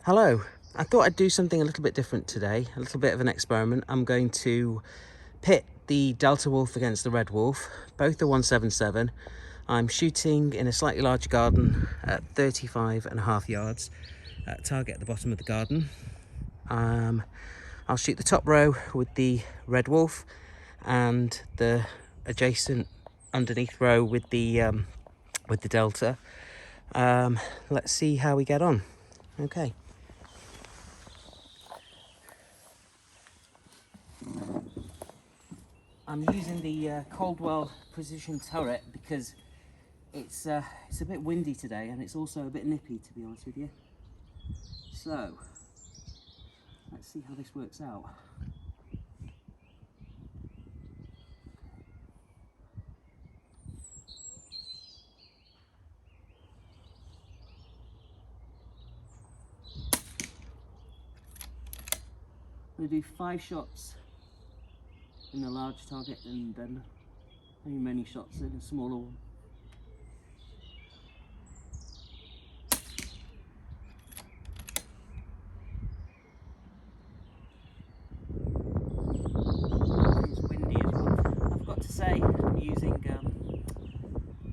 Hello, I thought I'd do something a little bit different today, a little bit of an experiment. I'm going to pit the Delta Wolf against the Red Wolf, both are 177. I'm shooting in a slightly larger garden at 35.5 yards, target at the bottom of the garden. I'll shoot the top row with the Red Wolf and the adjacent underneath row with the Delta. Let's see how we get on. Okay. I'm using the Caldwell Precision Turret because it's a bit windy today and it's also a bit nippy, to be honest with you. So let's see how this works out. I'm going to do 5 shots in the large target and then many shots in a smaller one. It's windy as well. I've got to say I'm using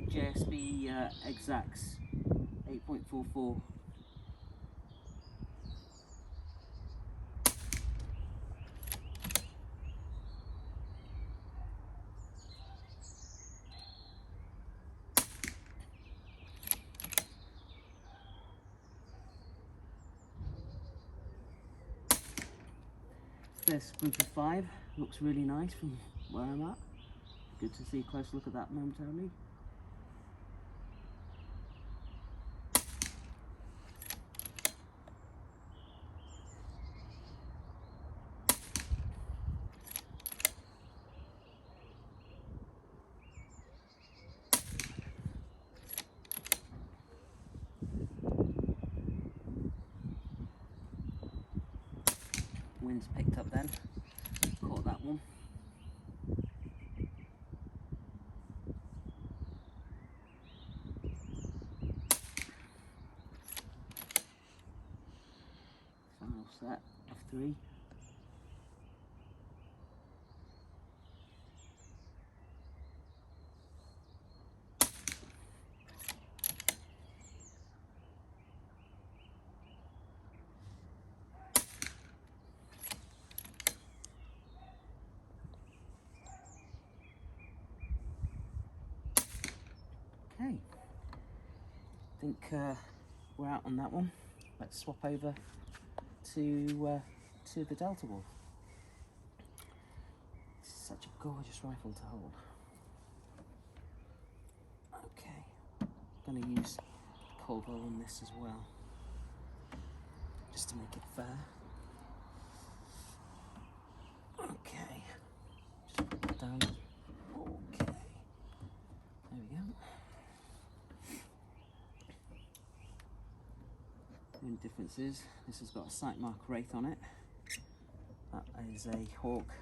JSB Exacts 8.44. This group of 5 looks really nice from where I'm at. Good to see a close look at that momentarily. Wind's picked up then, caught that one. Final set of 3. Okay, I think we're out on that one. Let's swap over to the Delta Wolf. It's such a gorgeous rifle to hold. Okay, I'm going to use Caldwell on this as well, just to make it fair. Okay, just put that down. Okay, there we go. The only difference is this has got a Sightmark Wraith on it. That is a Hawke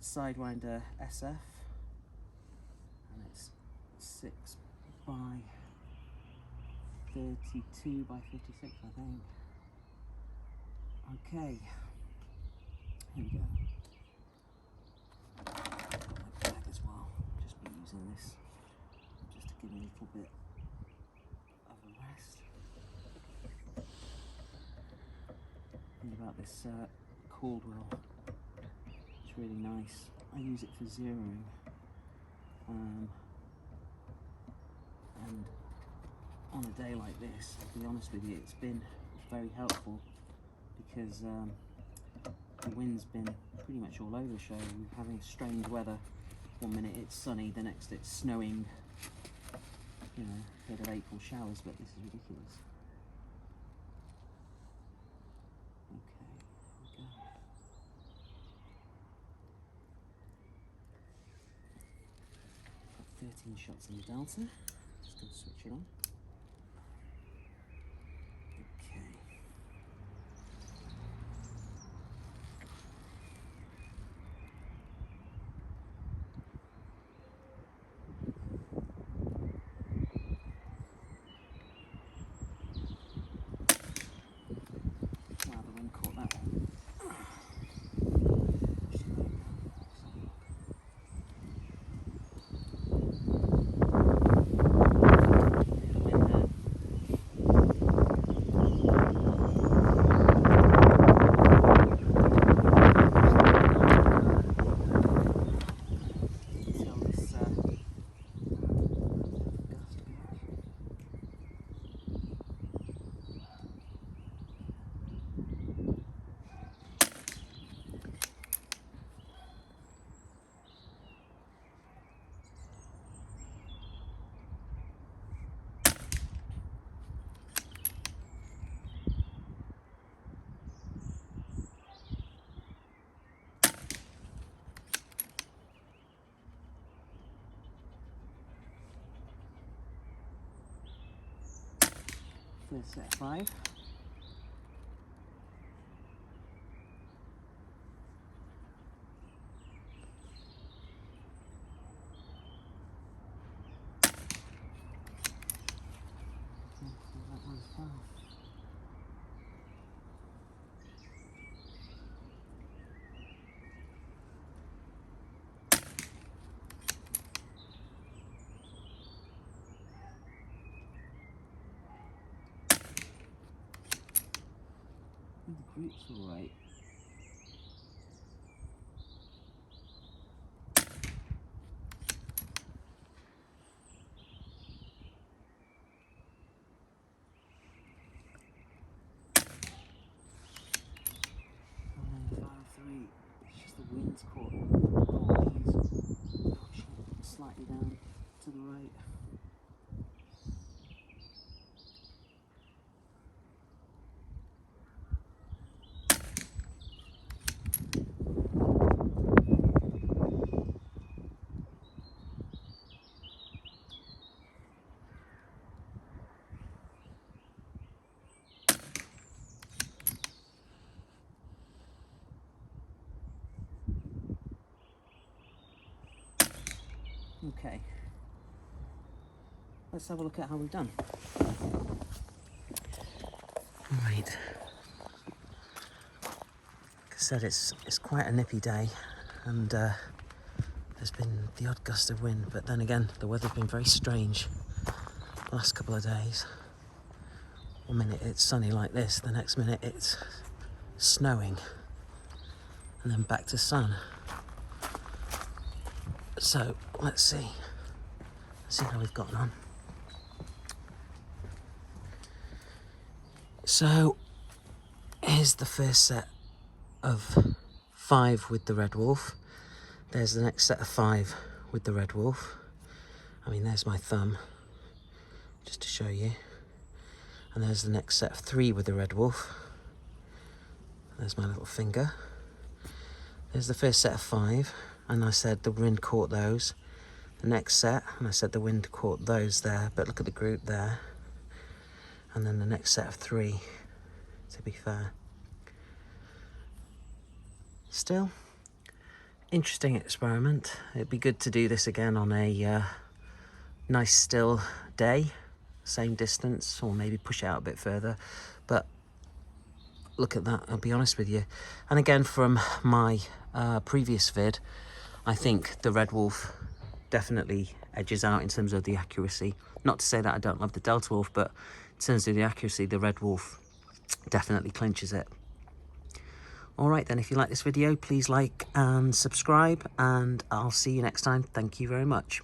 Sidewinder SF, and it's 6 by 32 by 56, I think. Okay, here we go. Got my bag as well. Just be using this just to give me a little bit of a rest. Think about this Caldwell. It's really nice. I use it for zeroing, and on a day like this, to be honest with you, it's been very helpful because the wind's been pretty much all over the show. We're having strange weather. One minute it's sunny, the next it's snowing. You know, bit of April showers, but this is ridiculous. Okay, here we go. Got 13 shots in the Delta. Just gonna switch it on. first set of 5. That one's fine. The group's alright. It's just the wind's caught these, pushing slightly down to the right. Okay, let's have a look at how we've done. Right, like I said, it's quite a nippy day, and there's been the odd gust of wind, but then again, the weather's been very strange the last couple of days. One minute it's sunny like this, the next minute it's snowing, and then back to sun. So let's see how we've gotten on. So here's the first set of 5 with the red wolf. There's the next set of 5 with the red wolf. I mean, there's my thumb, just to show you. And there's the next set of 3 with the red wolf. There's my little finger. There's the first set of 5. And I said the wind caught those. The next set, and I said the wind caught those there, but look at the group there. And then the next set of 3, to be fair. Still, interesting experiment. It'd be good to do this again on a nice still day, same distance, or maybe push it out a bit further. But look at that, I'll be honest with you. And again, from my previous vid, I think the red wolf definitely edges out in terms of the accuracy. Not to say that I don't love the Delta Wolf, but in terms of the accuracy, the red wolf definitely clinches it. Alright then, if you like this video, please like and subscribe, and I'll see you next time. Thank you very much.